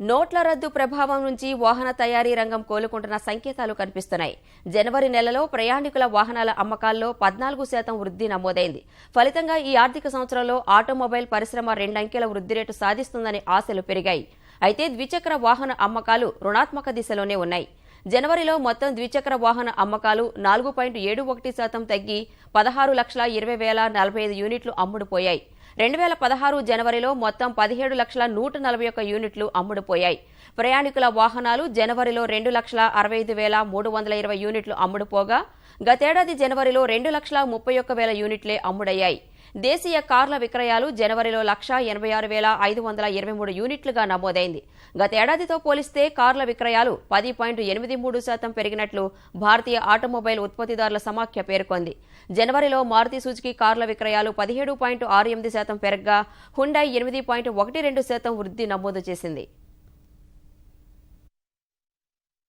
నోట్ల రద్దు ప్రభావం నుంచి వాహన తయారీ రంగం కోలుకుంటున్న సంకేతాలు కనిపిస్తున్నాయి. జనవరి నెలలో ప్రయాణికుల వాహనాల అమ్మకాల్లో 14% వృద్ధి నమోదైంది. ఫలితంగా ఈ ఆర్థిక సంవత్సరంలో ఆటోమొబైల్ పరిశ్రమ రెండంకెల వృద్ధి రేటు సాధిస్తుందని ఆశలు పెరిగాయి. అయితే ద్విచక్ర వాహన అమ్మకాలు రుణాత్మక దిశలోనే ఉన్నాయి. జనవరిలో మొత్తం ద్విచక్ర వాహన అమ్మకాలు 4.71% తగ్గి 16,20,045 యూనిట్లు అమ్ముడుపోయాయి. 2016 జనవరిలో మొత్తం 17,141 యూనిట్లు అమ్ముడుపోయాయి. ప్రయాణికుల వాహనాలు జనవరిలో 2,65,320 యూనిట్లు అమ్ముడుపోగా గతేడాది జనవరిలో 2,31,000 యూనిట్లే అమ్ముడయ్యాయి. దేశీయ కార్ల విక్రయాలు జనవరిలో 1,86,523 యూనిట్లుగా నమోదైంది. గతేడాదితో పోలిస్తే కార్ల విక్రయాలు 10.83% పెరిగినట్లు భారతీయ ఆటోమొబైల్ ఉత్పత్తిదారుల సమాఖ్య పేర్కొంది. జనవరిలో మారుతి సుజుకి కార్ల విక్రయాలు 17.68% పెరగ్గా హుండై 8.12% వృద్ధి నమోదు చేసింది.